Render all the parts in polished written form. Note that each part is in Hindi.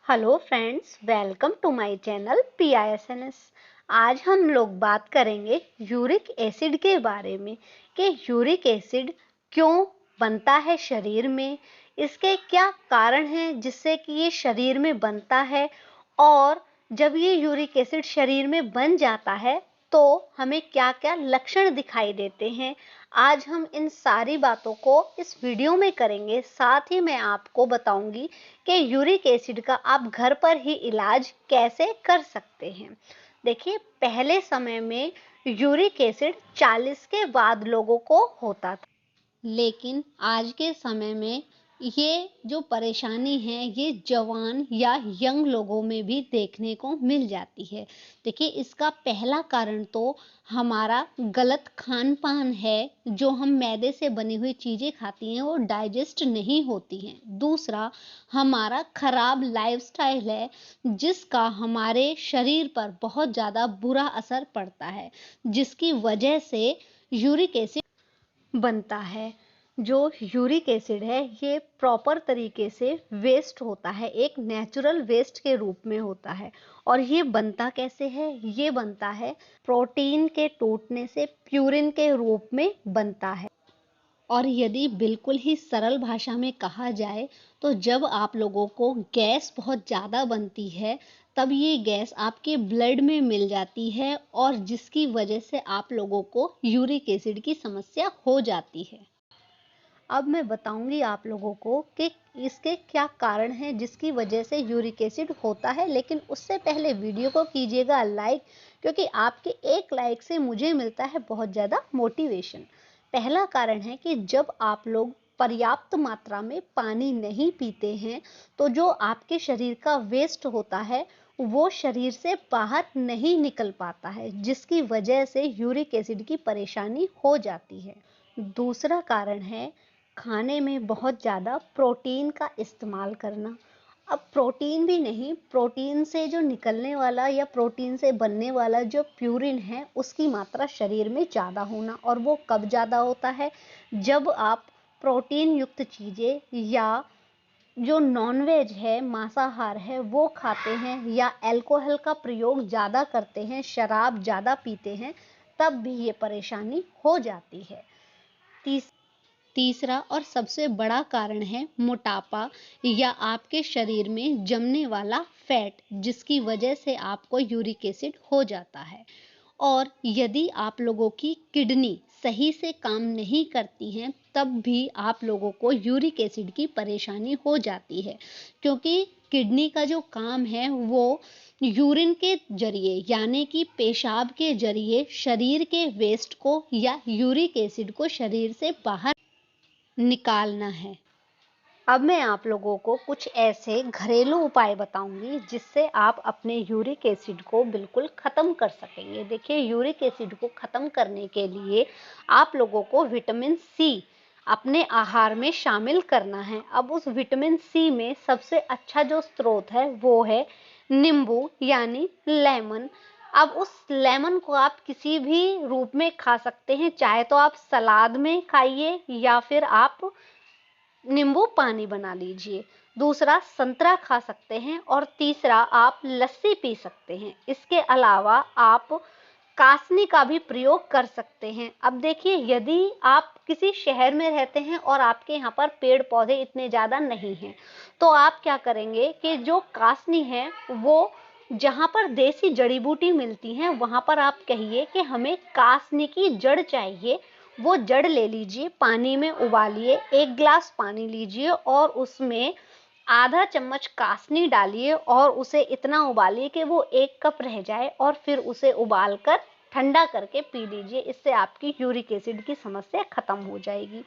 Hello friends, welcome to my channel PISNS। आज हम लोग बात करेंगे यूरिक एसिड के बारे में कि यूरिक एसिड क्यों बनता है शरीर में, इसके क्या कारण हैं जिससे कि ये शरीर में बनता है, और जब ये यूरिक एसिड शरीर में बन जाता है तो हमें क्या-क्या लक्षण दिखाई देते हैं। आज हम इन सारी बातों को इस वीडियो में करेंगे। साथ ही मैं आपको बताऊंगी कि यूरिक एसिड का आप घर पर ही इलाज कैसे कर सकते हैं। देखिए, पहले समय में यूरिक एसिड 40 के बाद लोगों को होता था, लेकिन आज के समय में ये जो परेशानी है ये जवान या यंग लोगों में भी देखने को मिल जाती है। देखिए, इसका पहला कारण तो हमारा गलत खान-पान है। जो हम मैदे से बनी हुई चीज़ें खाती हैं वो डाइजेस्ट नहीं होती हैं। दूसरा, हमारा खराब लाइफ़स्टाइल है जिसका हमारे शरीर पर बहुत ज़्यादा बुरा असर पड़ता है, जिसकी वजह से यूरिक एसिड बनता है। जो यूरिक एसिड है ये प्रॉपर तरीके से वेस्ट होता है, एक नेचुरल वेस्ट के रूप में होता है। और ये बनता कैसे है? ये बनता है प्रोटीन के टूटने से, प्यूरिन के रूप में बनता है। और यदि बिल्कुल ही सरल भाषा में कहा जाए तो जब आप लोगों को गैस बहुत ज़्यादा बनती है, तब ये गैस आपके ब्लड में मिल जाती है और जिसकी वजह से आप लोगों को यूरिक एसिड की समस्या हो जाती है। अब मैं बताऊंगी आप लोगों को कि इसके क्या कारण हैं जिसकी वजह से यूरिक एसिड होता है, लेकिन उससे पहले वीडियो को कीजिएगा लाइक, क्योंकि आपके एक लाइक से मुझे मिलता है बहुत ज़्यादा मोटिवेशन। पहला कारण है कि जब आप लोग पर्याप्त मात्रा में पानी नहीं पीते हैं तो जो आपके शरीर का वेस्ट होता है वो शरीर से बाहर नहीं निकल पाता है, जिसकी वजह से यूरिक एसिड की परेशानी हो जाती है। दूसरा कारण है खाने में बहुत ज़्यादा प्रोटीन का इस्तेमाल करना। अब प्रोटीन भी नहीं, प्रोटीन से जो निकलने वाला या प्रोटीन से बनने वाला जो प्यूरिन है उसकी मात्रा शरीर में ज़्यादा होना। और वो कब ज़्यादा होता है? जब आप प्रोटीन युक्त चीज़ें या जो नॉनवेज है, मांसाहार है, वो खाते हैं या अल्कोहल का प्रयोग ज़्यादा करते हैं, शराब ज़्यादा पीते हैं, तब भी ये परेशानी हो जाती है। तीसरा और सबसे बड़ा कारण है मोटापा या आपके शरीर में जमने वाला फैट, जिसकी वजह से आपको यूरिक एसिड हो जाता है। और यदि आप लोगों की किडनी सही से काम नहीं करती हैं तब भी आप लोगों को यूरिक एसिड की परेशानी हो जाती है, क्योंकि किडनी का जो काम है वो यूरिन के जरिए यानी कि पेशाब के जरिए शरीर के वेस्ट को या यूरिक एसिड को शरीर से बाहर निकालना है। अब मैं आप लोगों को कुछ ऐसे घरेलू उपाय बताऊंगी जिससे आप अपने यूरिक एसिड को बिल्कुल ख़त्म कर सकेंगे। देखिए, यूरिक एसिड को ख़त्म करने के लिए आप लोगों को विटामिन सी अपने आहार में शामिल करना है। अब उस विटामिन सी में सबसे अच्छा जो स्रोत है वो है नींबू यानी लेमन। अब उस लेमन को आप किसी भी रूप में खा सकते हैं, चाहे तो आप सलाद में खाइए या फिर आप नींबू पानी बना लीजिए। दूसरा, संतरा खा सकते हैं। और तीसरा, आप लस्सी पी सकते हैं। इसके अलावा आप कासनी का भी प्रयोग कर सकते हैं। अब देखिए, यदि आप किसी शहर में रहते हैं और आपके यहाँ पर पेड़ पौधे इतने ज़्यादा नहीं हैं, तो आप क्या करेंगे कि जो कासनी है वो जहाँ पर देसी जड़ी बूटी मिलती हैं वहाँ पर आप कहिए कि हमें कासनी की जड़ चाहिए। वो जड़ ले लीजिए, पानी में उबालिए, 1 ग्लास पानी लीजिए और उसमें आधा चम्मच कासनी डालिए और उसे इतना उबालिए कि वो 1 कप रह जाए और फिर उसे उबाल कर ठंडा करके पी लीजिए। इससे आपकी यूरिक एसिड की समस्या खत्म हो जाएगी।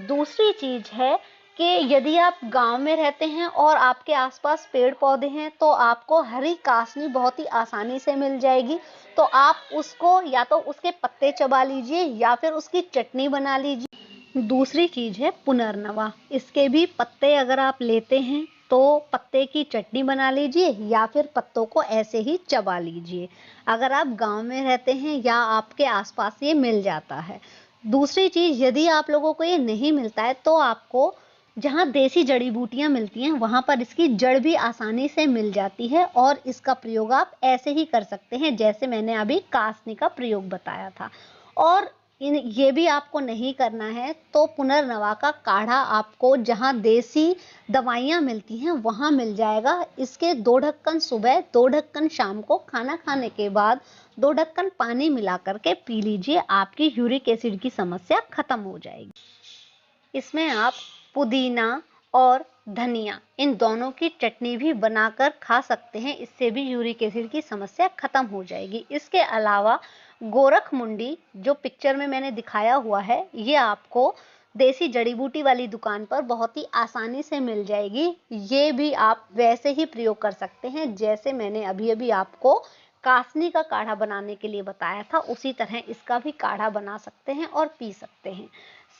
दूसरी चीज़ है कि यदि आप गांव में रहते हैं और आपके आसपास पेड़ पौधे हैं तो आपको हरी कासनी बहुत ही आसानी से मिल जाएगी। तो आप उसको या तो उसके पत्ते चबा लीजिए या फिर उसकी चटनी बना लीजिए। दूसरी चीज़ है पुनर्नवा। इसके भी पत्ते अगर आप लेते हैं तो पत्ते की चटनी बना लीजिए या फिर पत्तों को ऐसे ही चबा लीजिए, अगर आप गांव में रहते हैं या आपके आसपास ये मिल जाता है। दूसरी चीज़, यदि आप लोगों को ये नहीं मिलता है तो आपको जहाँ देसी जड़ी बूटियाँ मिलती हैं वहाँ पर इसकी जड़ भी आसानी से मिल जाती है और इसका प्रयोग आप ऐसे ही कर सकते हैं जैसे मैंने अभी कासनी का प्रयोग बताया था। और ये भी आपको नहीं करना है तो पुनर्नवा का काढ़ा आपको जहाँ देसी दवाइयाँ मिलती हैं वहाँ मिल जाएगा। इसके 2 ढक्कन सुबह, 2 ढक्कन शाम को खाना खाने के बाद 2 ढक्कन पानी मिला करके पी लीजिए, आपकी यूरिक एसिड की समस्या खत्म हो जाएगी। इसमें आप पुदीना और धनिया इन दोनों की चटनी भी बनाकर खा सकते हैं, इससे भी यूरिक एसिड की समस्या खत्म हो जाएगी। इसके अलावा गोरखमुंडी जो पिक्चर में मैंने दिखाया हुआ है, ये आपको देसी जड़ी बूटी वाली दुकान पर बहुत ही आसानी से मिल जाएगी। ये भी आप वैसे ही प्रयोग कर सकते हैं जैसे मैंने अभी आपको कासनी का काढ़ा बनाने के लिए बताया था, उसी तरह इसका भी काढ़ा बना सकते हैं और पी सकते हैं।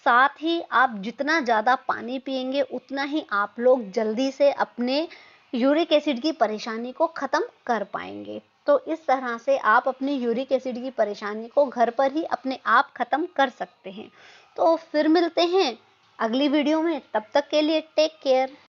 साथ ही आप जितना ज़्यादा पानी पिएंगे उतना ही आप लोग जल्दी से अपने यूरिक एसिड की परेशानी को ख़त्म कर पाएंगे। तो इस तरह से आप अपनी यूरिक एसिड की परेशानी को घर पर ही अपने आप ख़त्म कर सकते हैं। तो फिर मिलते हैं अगली वीडियो में, तब तक के लिए टेक केयर।